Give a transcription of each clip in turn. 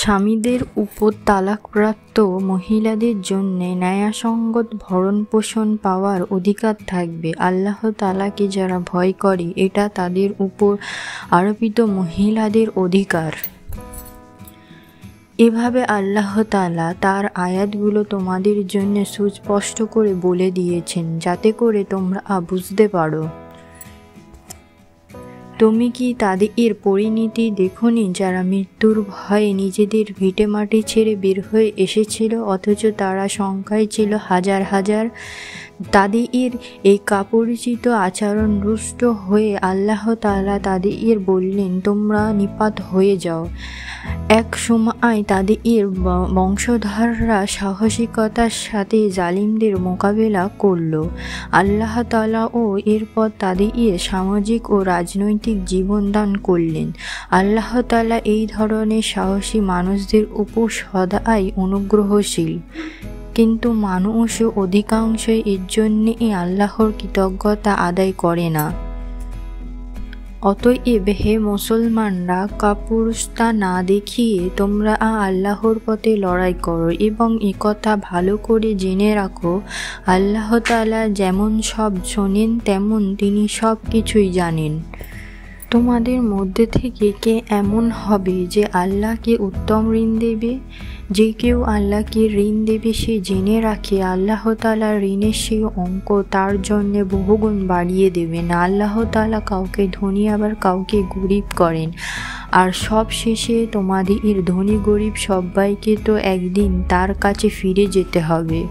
স্বামীদের উপর তালাকপ্রাপ্ত মহিলাদের জন্য ন্যায়সঙ্গত ভরণ পোষণ পাওয়ার অধিকার থাকবে। আল্লাহ তাআলাকে যারা ভয় করে, এটা তাদের উপর আরোপিত মহিলাদের অধিকার। এভাবে আল্লাহ তাআলা তার আয়াতগুলো তোমাদের জন্য সুস্পষ্ট করে বলে দিয়েছেন, যাতে করে তোমরা বুঝতে পারো। তুমি কি তাদের পরিণতি দেখোনি, যারা মৃত্যুর ভয়ে নিজেদের ভিটেমাটি ছেড়ে বের হয়ে এসেছিল, অথচ তারা সংখ্যায় ছিল হাজার হাজার। তাদের এই কাপরিচিত আচরণ রুষ্ট হয়ে আল্লাহ তাআলা তাদের বললেন, তোমরা নিপাত হয়ে যাও। এক সময় তাদের বংশধররা সাহসিকতার সাথে জালিমদের মোকাবেলা করল। আল্লাহ তাআলা ও এরপর তাদের সামাজিক ও রাজনৈতিক জীবন দান করলেন। আল্লাহ তাআলা এই ধরনের সাহসী মানুষদের উপর সদাই অনুগ্রহশীল, কিন্তু মানুষ অধিকাংশই এর জন্যে আল্লাহর কৃতজ্ঞতা আদায় করে না। অতএব হে মুসলমানরা, কাপুরুষতা না দেখিয়ে তোমরা আল্লাহর পথে লড়াই করো এবং একথা ভালো করে জেনে রাখো, আল্লাহ তাআলা যেমন সব শোনেন তেমন তিনি সব কিছুই জানেন। তোমাদের মধ্যে থেকে কে এমন হবে যে আল্লাহকে উত্তম ঋণ দেবে? যে কেউ আল্লাহকে ঋণ দেবে সে জেনে রাখে আল্লাহ তাআলা ঋণের সেই অঙ্ক তার জন্য বহুগুণ বাড়িয়ে দেবেন। আল্লাহ তাআলা কাউকে ধনী আবার কাউকে গরিব করেন। আর সব শেষে তোমাদের ধনী গরিব সবাইকে তো একদিন তার কাছে ফিরে যেতে হবে।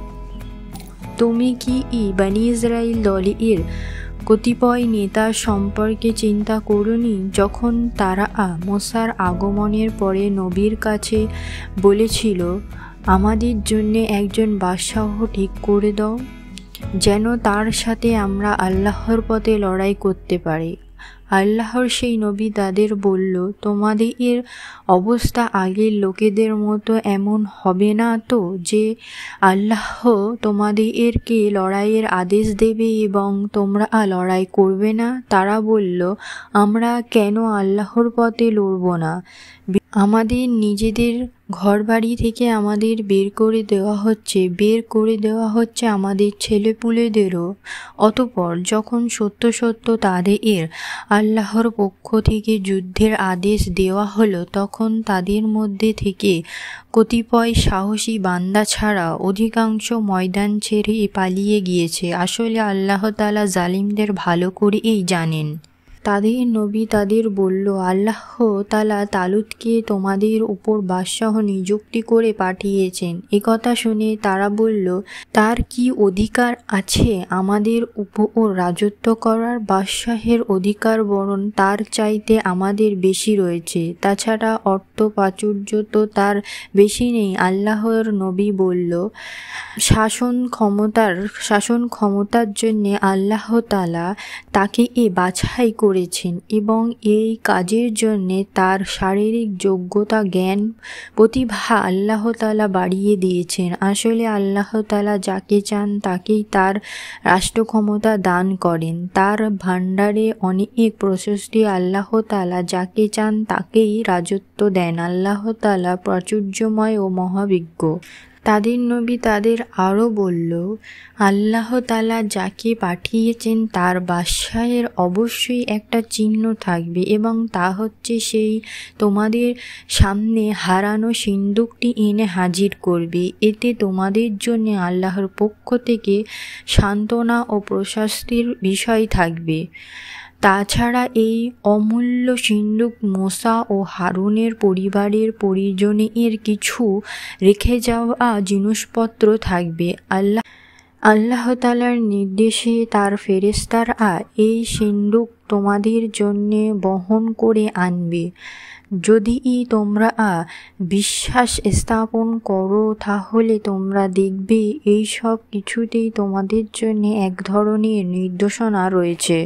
তুমি কি বনী ইসরাইল দলের কতিপয় নেতার সম্পর্কে চিন্তা করোনি, যখন তারা মুসার আগমনের পরে নবীর কাছে বলেছিল, আমাদের জন্য একজন বাদশাহ ঠিক করে দাও, যেন তার সাথে আমরা আল্লাহর পথে লড়াই করতে পারি। আল্লাহর সেই নবী তাদের বলল, তোমাদের অবস্থা আগের লোকেদের মতো এমন হবে না তো যে আল্লাহ তোমাদেরকে লড়াইয়ের আদেশ দেবে এবং তোমরা লড়াই করবে না? তারা বলল, আমরা কেন আল্লাহর পথে লড়ব না? আমাদের নিজেদের ঘরবাড়ি থেকে আমাদের বের করে দেওয়া হচ্ছে আমাদের ছেলেপুলেদেরও। অতঃপর যখন সত্য সত্য তাদের আল্লাহর পক্ষ থেকে যুদ্ধের আদেশ দেওয়া হলো, তখন তাদের মধ্যে থেকে কতিপয় সাহসী বান্দা ছাড়া অধিকাংশ ময়দান ছেড়ে পালিয়ে গিয়েছে। আসলে আল্লাহ তাআলা জালিমদের ভালো করেই জানেন। তাদের নবী তাদের বলল, আল্লাহ তাআলা তালুতকে তোমাদের উপর বাদশাহ নিযুক্তি করে পাঠিয়েছেন। একথা শুনে তারা বলল, তার কি অধিকার আছে আমাদের উপর রাজত্ব করার? বাদশাহের অধিকার বরং তার চাইতে আমাদের বেশি রয়েছে। তাছাড়া অর্থ প্রাচুর্য তো তার বেশি নেই। আল্লাহর নবী বলল, শাসন ক্ষমতার জন্য আল্লাহ তাআলা তাকে বাছাই করেছেন এবং এই কাজের জন্য তার শারীরিক যোগ্যতা, জ্ঞান, প্রতিভা আল্লাহ তাআলা বাড়িয়ে দিয়েছেন। আসলে আল্লাহ তাআলা যাকে চান তাকেই তার রাষ্ট্র ক্ষমতা দান করেন। তার ভাণ্ডারে অনেক প্রশস্তি। আল্লাহ তাআলা যাকে চান তাকেই রাজত্ব দেন। আল্লাহ তাআলা প্রাচুর্যময় ও মহাবিজ্ঞ। তাদের নবী তাদের আরও বলল, আল্লাহ তাআলা যাকে পাঠিয়েছেন তার বাদশাহের অবশ্যই একটা চিহ্ন থাকবে এবং তা হচ্ছে সেই তোমাদের সামনে হারানো সিন্দুকটি এনে হাজির করবে। এতে তোমাদের জন্য আল্লাহর পক্ষ থেকে সান্ত্বনা ও প্রশস্তির বিষয় থাকবে। তাছাড়া এই অমূল্য সিন্দুক মুসা ও হারুনের পরিবারের পরিজনের কিছু রেখে যাওয়া জিনিসপত্র থাকবে। আল্লাহ তাআলার নির্দেশে তার ফেরেশতারা এই সিন্দুক তোমাদের জন্য বহন করে আনবে। যদি তোমরা বিশ্বাস স্থাপন করো তাহলে তোমরা দেখবে এই সব কিছুতেই তোমাদের জন্য এক ধরনের নির্দেশনা রয়েছে।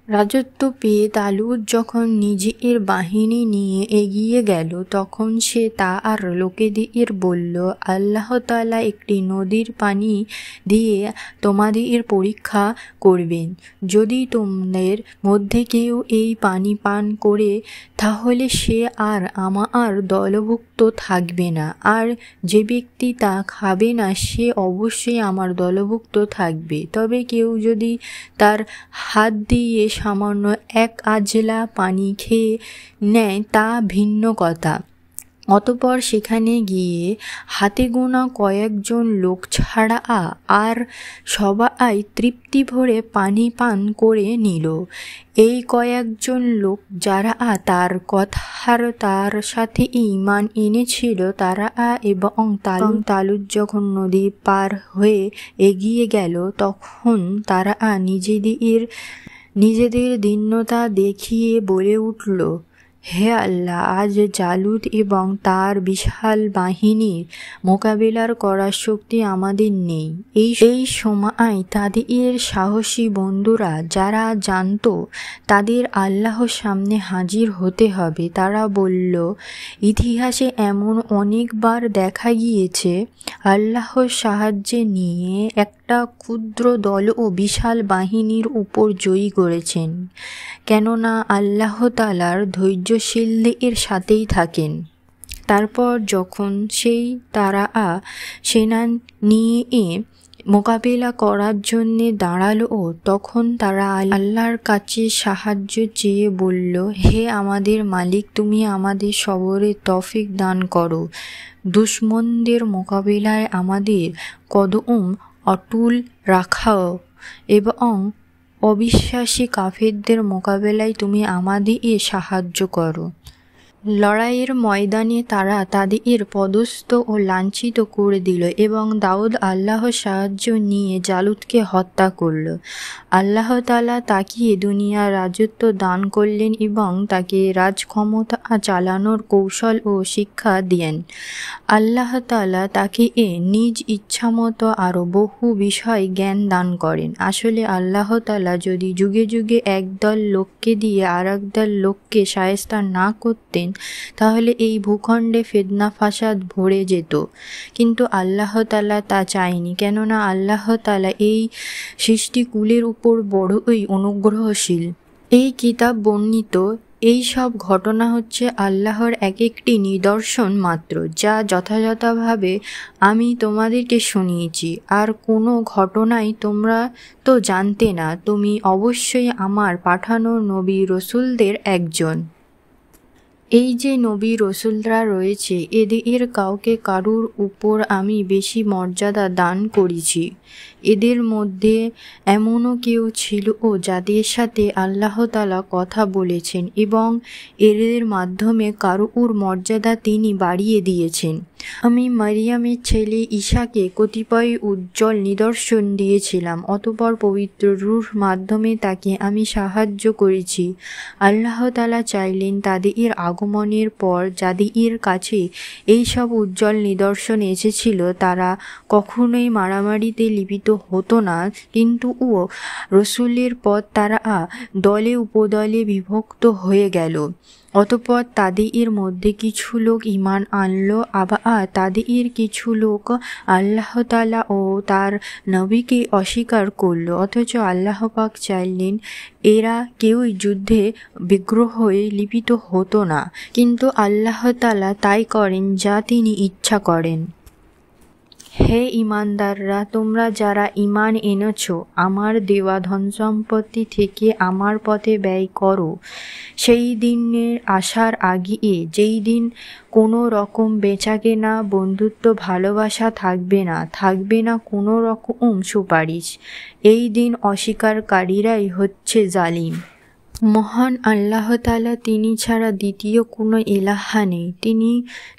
রাজত্ব পেয়ে তালুত যখন নিজের বাহিনী নিয়ে এগিয়ে গেল, তখন সে তা আর লোকেদের বলল, আল্লাহ তাআলা একটি নদীর পানি দিয়ে তোমাদের পরীক্ষা করবেন। যদি তোমাদের মধ্যে কেউ এই পানি পান করে তাহলে সে আর আমার দলভুক্ত থাকবে না, আর যে ব্যক্তি তা খাবে না সে অবশ্যই আমার দলভুক্ত থাকবে। তবে কেউ যদি তার হাত দিয়ে সামান্য এক আজলা পানি খেয়ে নেয় তা ভিন্ন কথা। অতঃপর সেখানে গিয়ে হাতে গোনা কয়েকজন লোক ছাড়া আর সবাই তৃপ্তি ভরে পানি পান করে নিল। এই কয়েকজন লোক যারা তার কথার তার সাথে ঈমান এনেছিল তারা এবং তালুত যখন নদী পার হয়ে এগিয়ে গেল, তখন তারা নিজেদের দীনতা দেখিয়ে বলে উঠল, হে আল্লাহ, আজ জালুত এবং তার বিশাল বাহিনীর মোকাবিলার করার শক্তি আমাদের নেই। এই সময় তাদের সাহসী বন্ধুরা যারা জানত তাদের আল্লাহর সামনে হাজির হতে হবে, তারা বলল, ইতিহাসে এমন অনেকবার দেখা গিয়েছে আল্লাহর সাহায্যে নিয়ে একটা ক্ষুদ্র দল ও বিশাল বাহিনীর উপর জয়ী করেছেন, কেননা আল্লাহ তাআলার ধৈর্যশীলদের সাথেই থাকেন। তারপর যখন তারা সেনা নিয়ে মোকাবিলা করার জন্যে দাঁড়ালো, তখন তারা আল্লাহর কাছে সাহায্য চেয়ে বলল, হে আমাদের মালিক, তুমি আমাদের সবরে তৌফিক দান করো। দুশমনদের মোকাবিলায় আমাদের কদম অটুল রাখাও এবং অবিশ্বাসী কাফেরদের মোকাবেলায় তুমি আমাদের সাহায্য করো। লড়াইয়ের ময়দানে তারা তাদের পদস্থ ও লাঞ্ছিত করে দিল এবং দাউদ আল্লাহর সাহায্য নিয়ে জালুতকে হত্যা করল। আল্লাহ তাআলা তাকে দুনিয়ার রাজত্ব দান করলেন এবং তাকে রাজক্ষমতা চালানোর কৌশল ও শিক্ষা দেন। আল্লাহ তাআলা তাকে নিজ ইচ্ছামতো আরও বহু বিষয় জ্ঞান দান করেন। আসলে আল্লাহ তাআলা যদি যুগে যুগে একদল লোককে দিয়ে আরেক দল লোককে শায়েস্তা না করতেন তাহলে এই ভূখণ্ডে ফিতনা ফাসাদ ভরে যেত, কিন্তু আল্লাহ তাআলা তা চায়নি, কেননা আল্লাহ তাআলা এই সৃষ্টিকুলের উপর বড়ই অনুগ্রহশীল। এই কিতাব বর্ণিত এই সব ঘটনা হচ্ছে আল্লাহর একটি নিদর্শন মাত্র, যা যথাযথভাবে আমি তোমাদেরকে শুনিয়েছি। আর কোনো ঘটনাই তোমরা তো জানতে না, তুমি অবশ্যই আমার পাঠানো নবী রসুলদের একজন। এই যে নবী রসুলরা রয়েছে এদের কাউকে কারুর উপর আমি বেশি মর্যাদা দান করেছি। এদের মধ্যে এমনও কেউ ছিল যাদের সাথে আল্লাহ তাআলা কথা বলেছেন এবং এদের মাধ্যমে কারুর মর্যাদা তিনি বাড়িয়ে দিয়েছেন। আমি মারিয়ামের ছেলে ঈসাকে কতিপয় উজ্জ্বল নিদর্শন দিয়েছিলাম, অতঃপর পবিত্র রূহ মাধ্যমে তাকে আমি সাহায্য করেছি। আল্লাহ তাআলা চাইলেন তাদের আগমনের পর যাদের কাছে এই সব উজ্জ্বল নিদর্শন এসেছিল তারা কখনোই মারামারিতে লিপ্ত হতো না, কিন্তু রসুলের পর তারা দলে উপদলে বিভক্ত হয়ে গেল। অতঃপর তাদের মধ্যে কিছু লোক ঈমান আনল, আবার তাদের কিছু লোক আল্লাহ তাআলা ও তার নবীকে অস্বীকার করল। অথচ আল্লাহ পাক চাইলেন এরা কেউই যুদ্ধে বিগ্রহ হয়ে লিপ্ত হতো না, কিন্তু আল্লাহ তাআলা তাই করেন যা তিনি ইচ্ছা করেন। হে ঈমানদাররা, তোমরা যারা ঈমান এনেছ, আমার দেওয়া ধনসম্পত্তি থেকে আমার পথে ব্যয় করো সেই দিনের আসার আগে, যেই দিন কোনো রকম বেচাকেনা, বন্ধুত্ব, ভালোবাসা থাকবে না কোনো রকম সুপারিশ। এই দিন অস্বীকারীরাই হচ্ছে জালিম। মহান আল্লাহ তাআলা, তিনি ছাড়া দ্বিতীয় কোনো ইলাহা নেই। তিনি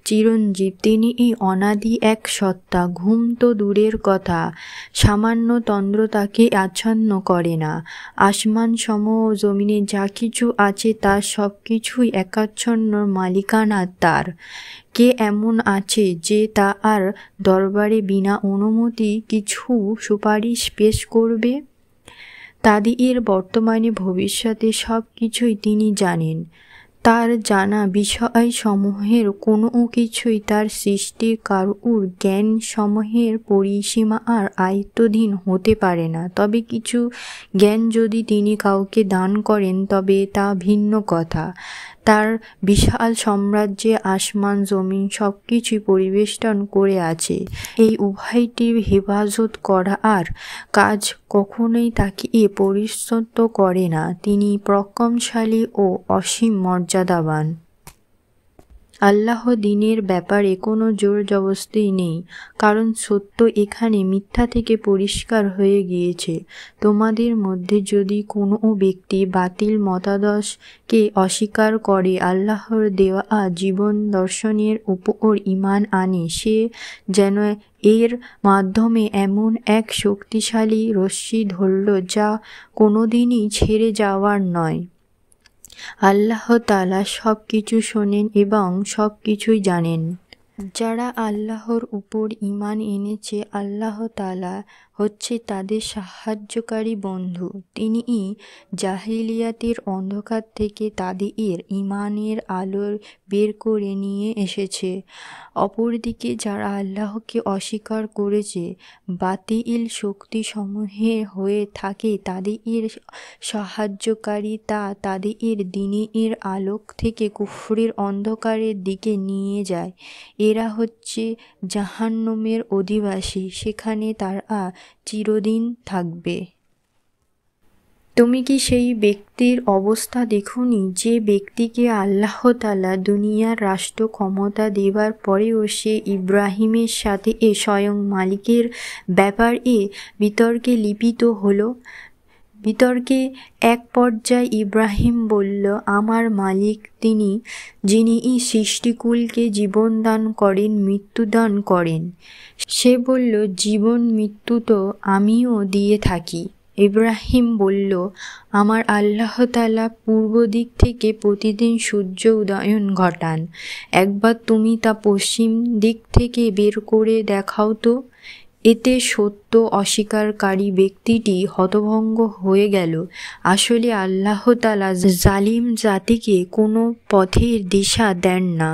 চিরঞ্জীব, তিনি অনাদি এক সত্তা। ঘুম তো দূরের কথা, সামান্য তন্দ্র তাকে আচ্ছন্ন করে না। আসমান সমূহ ও জমিনে যা কিছু আছে তার সব কিছুই একাচ্ছন্নর মালিকানা তার। কে এমন আছে যে তার দরবারে বিনা অনুমতি কিছু সুপারিশ পেশ করবে? তাদের বর্তমানে ভবিষ্যতে সব কিছুই তিনি জানেন। তার জানা বিষয়সমূহের কোনো কিছুই তার সৃষ্টি কারুর জ্ঞান সমূহের পরিসীমা আর আয়ত্তাধীন হতে পারে না। তবে কিছু জ্ঞান যদি তিনি কাউকে দান করেন তবে তা ভিন্ন কথা। তার বিশাল সাম্রাজ্যে আসমান জমিন সব কিছুই পরিবেষ্টন করে আছে। এই উভয়টির হেফাজত করা আর কাজ কখনোই তাকে পরিত্যক্ত করে না। তিনি পরাক্রমশালী ও অসীম মর্যাদাবান। আল্লাহ দ্বীনের ব্যাপারে কোনো জোর জবরদস্তি নেই, কারণ সত্য এখানে মিথ্যা থেকে পরিষ্কার হয়ে গিয়েছে। তোমাদের মধ্যে যদি কোনো ব্যক্তি বাতিল মতাদর্শকে অস্বীকার করে আল্লাহর দেওয়া জীবন দর্শনের উপর ঈমান আনে, সে যেন এর মাধ্যমে এমন এক শক্তিশালী রশ্মি ধরল যা কোনোদিনই ছেড়ে যাওয়ার নয়। আল্লাহ তাআলা সব কিছু শোনেন এবং সব কিছুই জানেন। যারা আল্লাহর উপর ঈমান এনেছে, আল্লাহ তাআলা হচ্ছে তাদের সাহায্যকারী বন্ধু। তিনি জাহিলিয়াতের অন্ধকার থেকে তাদের ঈমানের আলো বের করে নিয়ে এসেছে। অপরদিকে যারা আল্লাহকে অস্বীকার করেছে, বাতিল শক্তিসমূহের হয়ে থাকে তাদের সাহায্যকারিতা তাদের দ্বীনের আলোক থেকে কুফরের অন্ধকারের দিকে নিয়ে যায়। এরা হচ্ছে জাহান্নামের অধিবাসী, সেখানে তারা চিরদিন থাকবে। তুমি কি সেই ব্যক্তির অবস্থা দেখোনি যে ব্যক্তিকে আল্লাহ তাআলা দুনিয়ার রাষ্ট্র ক্ষমতা দেবার পরেও সে ইব্রাহিমের সাথে স্বয়ং মালিকের ব্যাপারে বিতর্কে লিপ্ত হলো? বিতর্কে এক পর্যায়ে ইব্রাহিম বলল, আমার মালিক তিনি, যিনি সৃষ্টিকুলকে জীবন দান করেন, মৃত্যু দান করেন। সে বলল, জীবন মৃত্যু তো আমিও দিয়ে থাকি। ইব্রাহিম বলল, আমার আল্লাহ তাআলা পূর্ব দিক থেকে প্রতিদিন সূর্য উদয়ন ঘটান। একবার তুমি তা পশ্চিম দিক থেকে বের করে দেখাও তো। এতে সত্য অস্বীকারী ব্যক্তিটি হতভম্ব হয়ে গেল। আসলে আল্লাহ তাআলা জালিম জাতিকে কোনো পথের দিশা দেন না।